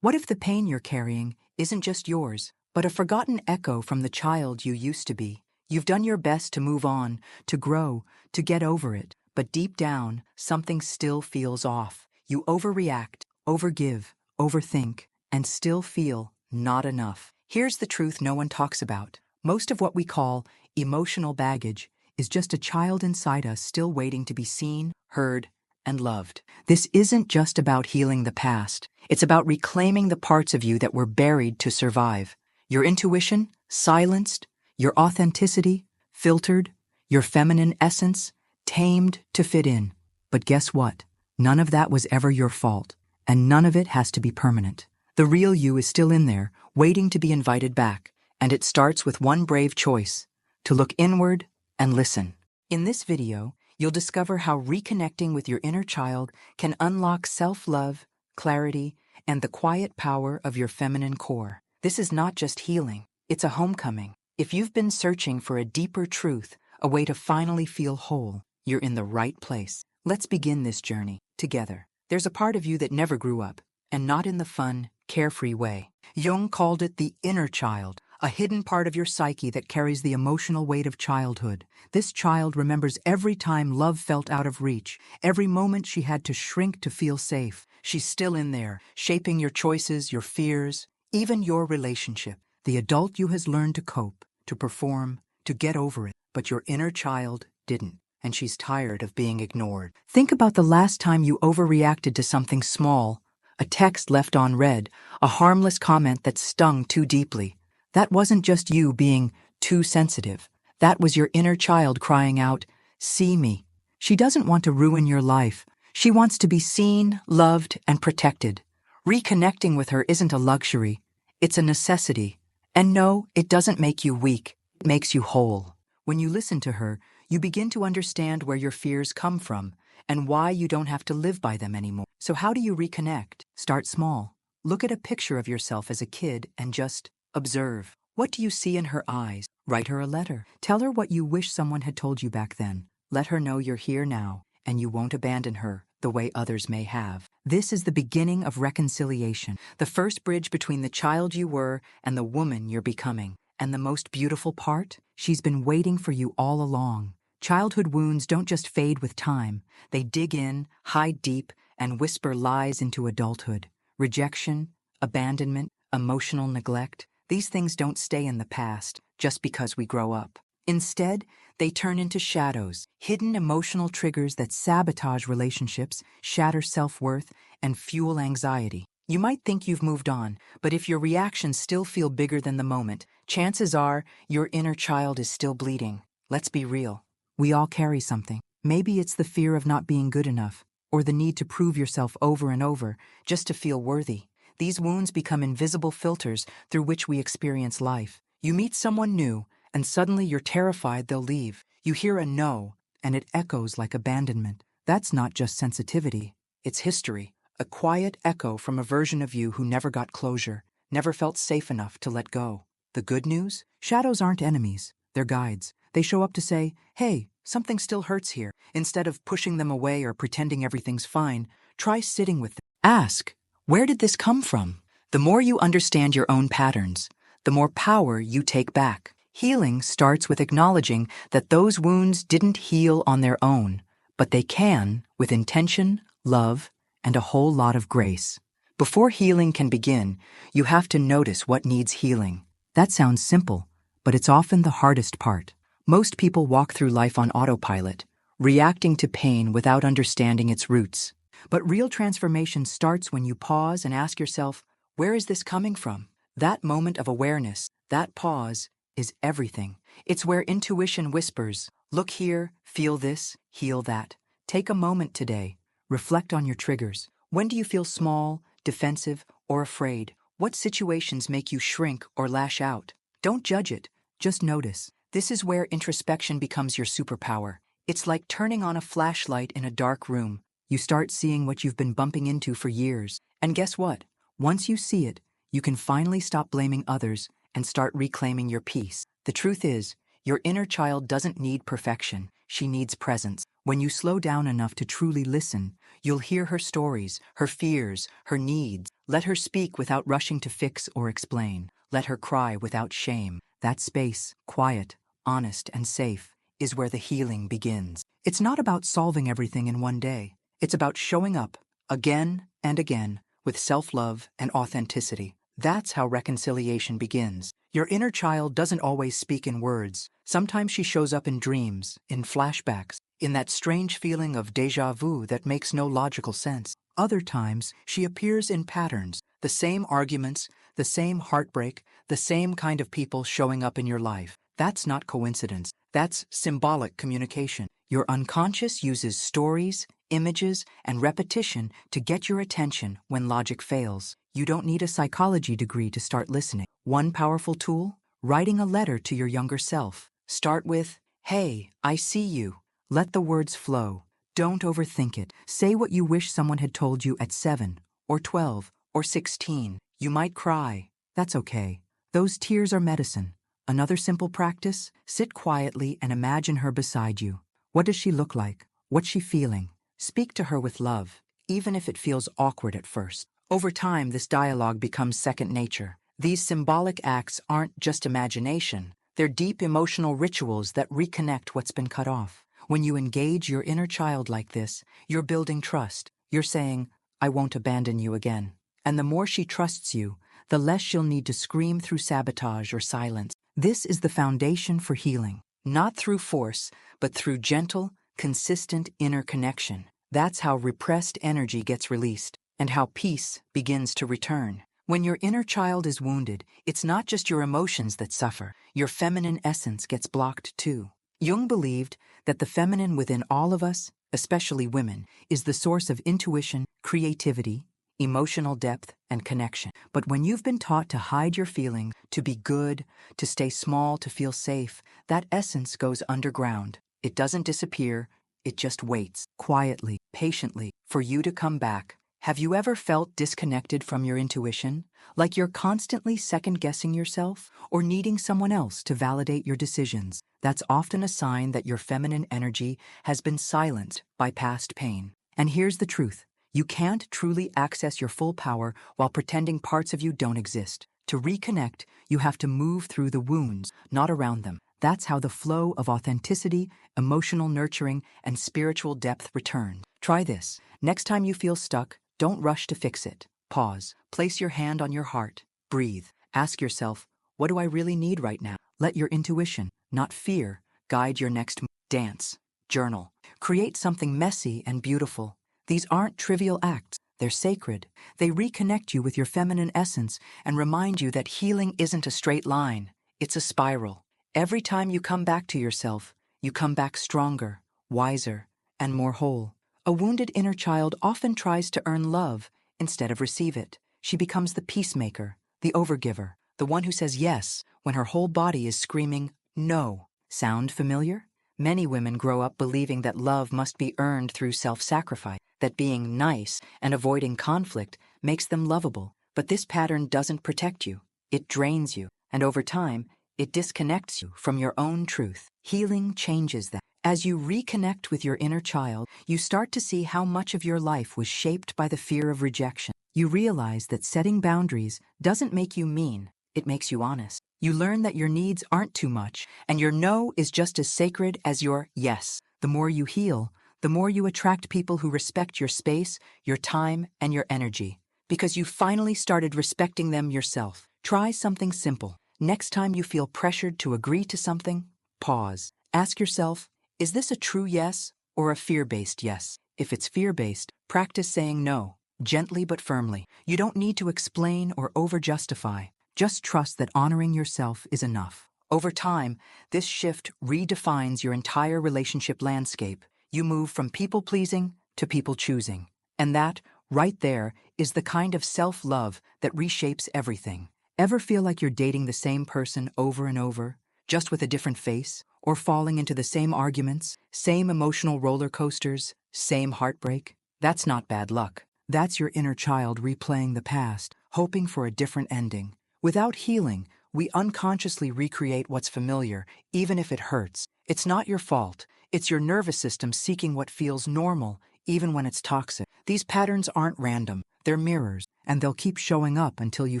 What if the pain you're carrying isn't just yours, but a forgotten echo from the child you used to be? You've done your best to move on, to grow, to get over it, but deep down, something still feels off. You overreact, overgive, overthink, and still feel not enough. Here's the truth no one talks about. Most of what we call emotional baggage is just a child inside us still waiting to be seen, heard, and loved. This isn't just about healing the past. It's about reclaiming the parts of you that were buried to survive. Your intuition, silenced, your authenticity, filtered, your feminine essence, tamed to fit in. But guess what? None of that was ever your fault, and none of it has to be permanent. The real you is still in there, waiting to be invited back, and it starts with one brave choice: to look inward and listen. In this video, you'll discover how reconnecting with your inner child can unlock self-love, clarity, and the quiet power of your feminine core. This is not just healing, it's a homecoming. If you've been searching for a deeper truth, a way to finally feel whole, you're in the right place. Let's begin this journey together. There's a part of you that never grew up, and not in the fun, carefree way. Jung called it the inner child, a hidden part of your psyche that carries the emotional weight of childhood. This child remembers every time love felt out of reach, every moment she had to shrink to feel safe. She's still in there, shaping your choices, your fears, even your relationship. The adult you has learned to cope, to perform, to get over it, but your inner child didn't, and she's tired of being ignored. Think about the last time you overreacted to something small, a text left unread, a harmless comment that stung too deeply. That wasn't just you being too sensitive. That was your inner child crying out, "See me." She doesn't want to ruin your life. She wants to be seen, loved, and protected. Reconnecting with her isn't a luxury. It's a necessity. And no, it doesn't make you weak. It makes you whole. When you listen to her, you begin to understand where your fears come from and why you don't have to live by them anymore. So how do you reconnect? Start small. Look at a picture of yourself as a kid and just observe. What do you see in her eyes? Write her a letter. Tell her what you wish someone had told you back then. Let her know you're here now and you won't abandon her the way others may have. This is the beginning of reconciliation, the first bridge between the child you were and the woman you're becoming. And the most beautiful part? She's been waiting for you all along. Childhood wounds don't just fade with time. They dig in, hide deep, and whisper lies into adulthood. Rejection, abandonment, emotional neglect. These things don't stay in the past just because we grow up. Instead, they turn into shadows, hidden emotional triggers that sabotage relationships, shatter self-worth, and fuel anxiety. You might think you've moved on, but if your reactions still feel bigger than the moment, chances are your inner child is still bleeding. Let's be real. We all carry something. Maybe it's the fear of not being good enough, or the need to prove yourself over and over just to feel worthy. These wounds become invisible filters through which we experience life. You meet someone new, and suddenly you're terrified they'll leave. You hear a no, and it echoes like abandonment. That's not just sensitivity, it's history. A quiet echo from a version of you who never got closure, never felt safe enough to let go. The good news? Shadows aren't enemies, they're guides. They show up to say, "Hey, something still hurts here." Instead of pushing them away or pretending everything's fine, try sitting with them. Ask, where did this come from? The more you understand your own patterns, the more power you take back. Healing starts with acknowledging that those wounds didn't heal on their own, but they can with intention, love, and a whole lot of grace. Before healing can begin, you have to notice what needs healing. That sounds simple, but it's often the hardest part. Most people walk through life on autopilot, reacting to pain without understanding its roots. But real transformation starts when you pause and ask yourself, where is this coming from? That moment of awareness, that pause, is everything. It's where intuition whispers, look here, feel this, heal that. Take a moment today. Reflect on your triggers. When do you feel small, defensive, or afraid? What situations make you shrink or lash out? Don't judge it, just notice. This is where introspection becomes your superpower. It's like turning on a flashlight in a dark room. You start seeing what you've been bumping into for years. And guess what? Once you see it, you can finally stop blaming others and start reclaiming your peace. The truth is, your inner child doesn't need perfection. She needs presence. When you slow down enough to truly listen, you'll hear her stories, her fears, her needs. Let her speak without rushing to fix or explain. Let her cry without shame. That space, quiet, honest, and safe, is where the healing begins. It's not about solving everything in one day. It's about showing up, again and again, with self-love and authenticity. That's how reconciliation begins. Your inner child doesn't always speak in words. Sometimes she shows up in dreams, in flashbacks, in that strange feeling of déjà vu that makes no logical sense. Other times, she appears in patterns, the same arguments, the same heartbreak, the same kind of people showing up in your life. That's not coincidence. That's symbolic communication. Your unconscious uses stories, images, and repetition to get your attention when logic fails. You don't need a psychology degree to start listening. One powerful tool? Writing a letter to your younger self. Start with, "Hey, I see you." Let the words flow. Don't overthink it. Say what you wish someone had told you at 7, or 12, or 16. You might cry. That's okay. Those tears are medicine. Another simple practice? Sit quietly and imagine her beside you. What does she look like? What's she feeling? Speak to her with love, even if it feels awkward at first. Over time, this dialogue becomes second nature. These symbolic acts aren't just imagination. They're deep emotional rituals that reconnect what's been cut off. When you engage your inner child like this, you're building trust. You're saying, "I won't abandon you again." And the more she trusts you, the less she'll need to scream through sabotage or silence. This is the foundation for healing. Not through force, but through gentle, consistent inner connection. That's how repressed energy gets released, and how peace begins to return. When your inner child is wounded, it's not just your emotions that suffer. Your feminine essence gets blocked too. Jung believed that the feminine within all of us, especially women, is the source of intuition, creativity, emotional depth, and connection. But when you've been taught to hide your feelings, to be good, to stay small, to feel safe, that essence goes underground. It doesn't disappear, it just waits, quietly, patiently, for you to come back. Have you ever felt disconnected from your intuition? Like you're constantly second-guessing yourself or needing someone else to validate your decisions? That's often a sign that your feminine energy has been silenced by past pain. And here's the truth. You can't truly access your full power while pretending parts of you don't exist. To reconnect, you have to move through the wounds, not around them. That's how the flow of authenticity, emotional nurturing, and spiritual depth returns. Try this. Next time you feel stuck, don't rush to fix it. Pause. Place your hand on your heart. Breathe. Ask yourself, what do I really need right now? Let your intuition, not fear, guide your next move. Dance. Journal. Create something messy and beautiful. These aren't trivial acts. They're sacred. They reconnect you with your feminine essence and remind you that healing isn't a straight line. It's a spiral. Every time you come back to yourself, you come back stronger, wiser, and more whole. A wounded inner child often tries to earn love instead of receive it. She becomes the peacemaker, the overgiver, the one who says yes when her whole body is screaming no. Sound familiar? Many women grow up believing that love must be earned through self-sacrifice, that being nice and avoiding conflict makes them lovable. But this pattern doesn't protect you. It drains you, and over time, it disconnects you from your own truth. Healing changes that. As you reconnect with your inner child, you start to see how much of your life was shaped by the fear of rejection. You realize that setting boundaries doesn't make you mean, it makes you honest. You learn that your needs aren't too much, and your no is just as sacred as your yes. The more you heal, the more you attract people who respect your space, your time, and your energy. Because you finally started respecting them yourself. Try something simple. Next time you feel pressured to agree to something, pause. Ask yourself, is this a true yes or a fear-based yes? If it's fear-based, practice saying no, gently but firmly. You don't need to explain or over-justify. Just trust that honoring yourself is enough. Over time, this shift redefines your entire relationship landscape. You move from people-pleasing to people-choosing. And that, right there, is the kind of self-love that reshapes everything. Ever feel like you're dating the same person over and over, just with a different face? Or falling into the same arguments, same emotional roller coasters, same heartbreak? That's not bad luck. That's your inner child replaying the past, hoping for a different ending. Without healing, we unconsciously recreate what's familiar, even if it hurts. It's not your fault. It's your nervous system seeking what feels normal, even when it's toxic. These patterns aren't random. They're mirrors, and they'll keep showing up until you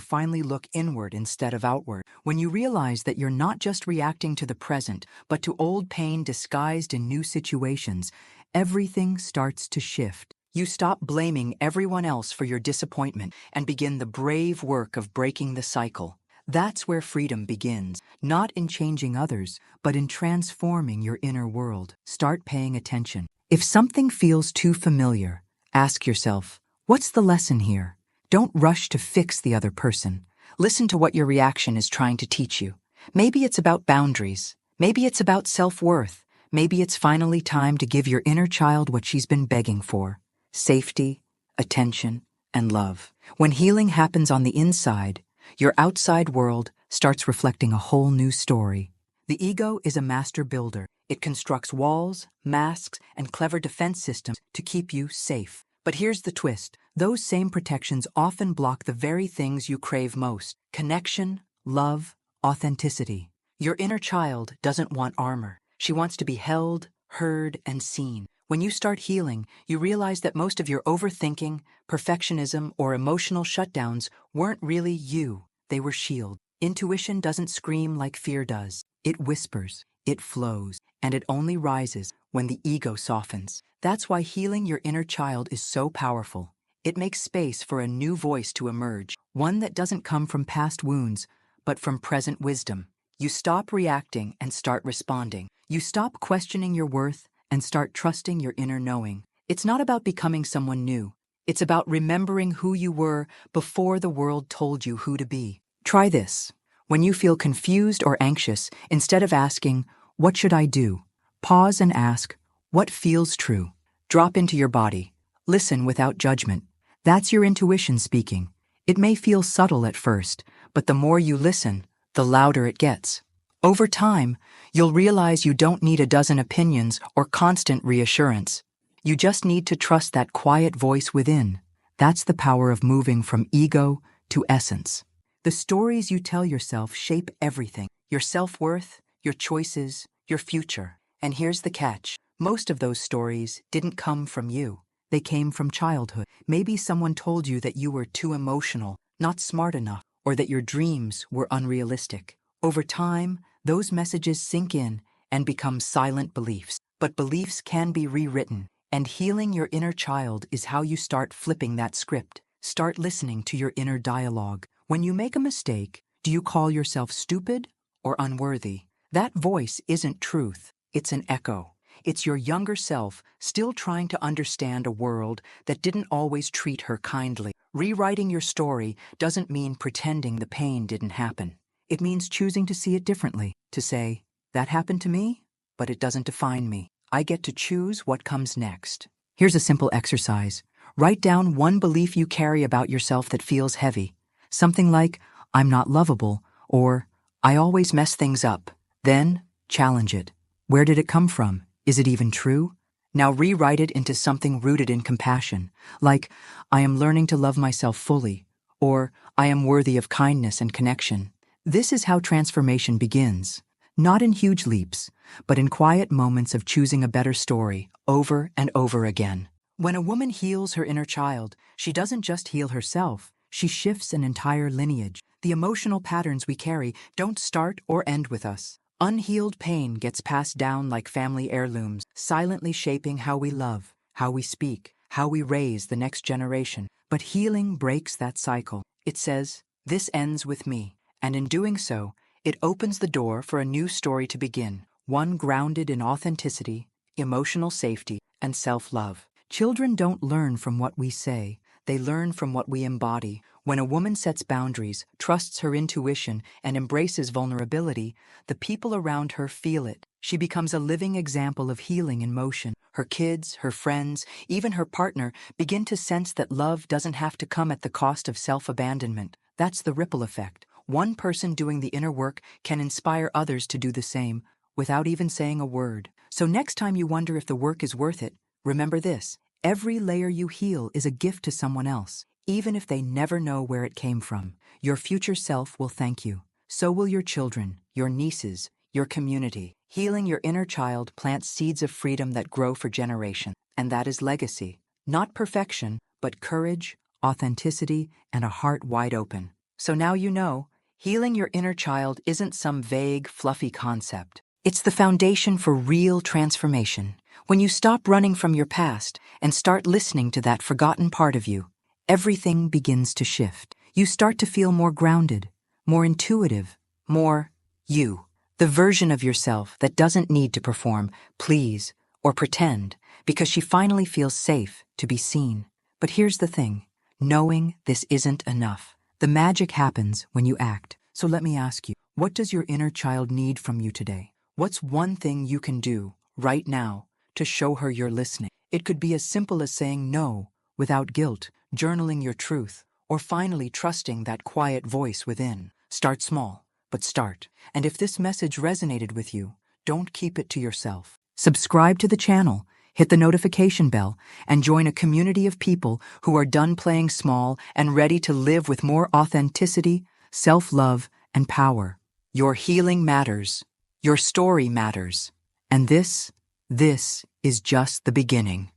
finally look inward instead of outward. When you realize that you're not just reacting to the present, but to old pain disguised in new situations, everything starts to shift. You stop blaming everyone else for your disappointment and begin the brave work of breaking the cycle. That's where freedom begins, not in changing others, but in transforming your inner world. Start paying attention. If something feels too familiar, ask yourself, what's the lesson here? Don't rush to fix the other person. Listen to what your reaction is trying to teach you. Maybe it's about boundaries. Maybe it's about self-worth. Maybe it's finally time to give your inner child what she's been begging for: safety, attention, and love. When healing happens on the inside, your outside world starts reflecting a whole new story. The ego is a master builder. It constructs walls, masks, and clever defense systems to keep you safe. But here's the twist. Those same protections often block the very things you crave most: connection, love, authenticity. Your inner child doesn't want armor. She wants to be held, heard, and seen. When you start healing, you realize that most of your overthinking, perfectionism, or emotional shutdowns weren't really you. They were shields. Intuition doesn't scream like fear does. It whispers, it flows, and it only rises when the ego softens. That's why healing your inner child is so powerful. It makes space for a new voice to emerge, one that doesn't come from past wounds, but from present wisdom. You stop reacting and start responding. You stop questioning your worth and start trusting your inner knowing. It's not about becoming someone new. It's about remembering who you were before the world told you who to be. Try this. When you feel confused or anxious, instead of asking, "What should I do?" pause and ask, "What feels true?" Drop into your body. Listen without judgment. That's your intuition speaking. It may feel subtle at first, but the more you listen, the louder it gets. Over time, you'll realize you don't need a dozen opinions or constant reassurance. You just need to trust that quiet voice within. That's the power of moving from ego to essence. The stories you tell yourself shape everything: your self-worth, your choices, your future. And here's the catch. Most of those stories didn't come from you. They came from childhood. Maybe someone told you that you were too emotional, not smart enough, or that your dreams were unrealistic. Over time, those messages sink in and become silent beliefs. But beliefs can be rewritten, and healing your inner child is how you start flipping that script. Start listening to your inner dialogue. When you make a mistake, do you call yourself stupid or unworthy? That voice isn't truth. It's an echo. It's your younger self still trying to understand a world that didn't always treat her kindly. Rewriting your story doesn't mean pretending the pain didn't happen. It means choosing to see it differently, to say, "That happened to me, but it doesn't define me. I get to choose what comes next." Here's a simple exercise. Write down one belief you carry about yourself that feels heavy. Something like, "I'm not lovable," or "I always mess things up." Then challenge it. Where did it come from? Is it even true? Now rewrite it into something rooted in compassion, like, "I am learning to love myself fully," or "I am worthy of kindness and connection." This is how transformation begins, not in huge leaps, but in quiet moments of choosing a better story over and over again. When a woman heals her inner child, she doesn't just heal herself, she shifts an entire lineage. The emotional patterns we carry don't start or end with us. Unhealed pain gets passed down like family heirlooms, silently shaping how we love, how we speak, how we raise the next generation. But healing breaks that cycle. It says, "This ends with me." And in doing so, it opens the door for a new story to begin, one grounded in authenticity, emotional safety, and self-love. Children don't learn from what we say, they learn from what we embody. When a woman sets boundaries, trusts her intuition, and embraces vulnerability, the people around her feel it. She becomes a living example of healing in motion. Her kids, her friends, even her partner begin to sense that love doesn't have to come at the cost of self-abandonment. That's the ripple effect. One person doing the inner work can inspire others to do the same without even saying a word. So next time you wonder if the work is worth it, remember this: every layer you heal is a gift to someone else, even if they never know where it came from. Your future self will thank you. So will your children, your nieces, your community. Healing your inner child plants seeds of freedom that grow for generations. And that is legacy. Not perfection, but courage, authenticity, and a heart wide open. So now you know, healing your inner child isn't some vague, fluffy concept. It's the foundation for real transformation. When you stop running from your past and start listening to that forgotten part of you, everything begins to shift. You start to feel more grounded, more intuitive, more you. The version of yourself that doesn't need to perform, please, or pretend, because she finally feels safe to be seen. But here's the thing, knowing this isn't enough. The magic happens when you act. So let me ask you, what does your inner child need from you today? What's one thing you can do right now to show her you're listening? It could be as simple as saying no without guilt, journaling your truth, or finally trusting that quiet voice within. Start small, but start. And if this message resonated with you, don't keep it to yourself. Subscribe to the channel, hit the notification bell, and join a community of people who are done playing small and ready to live with more authenticity, self-love, and power. Your healing matters. Your story matters. And this is just the beginning.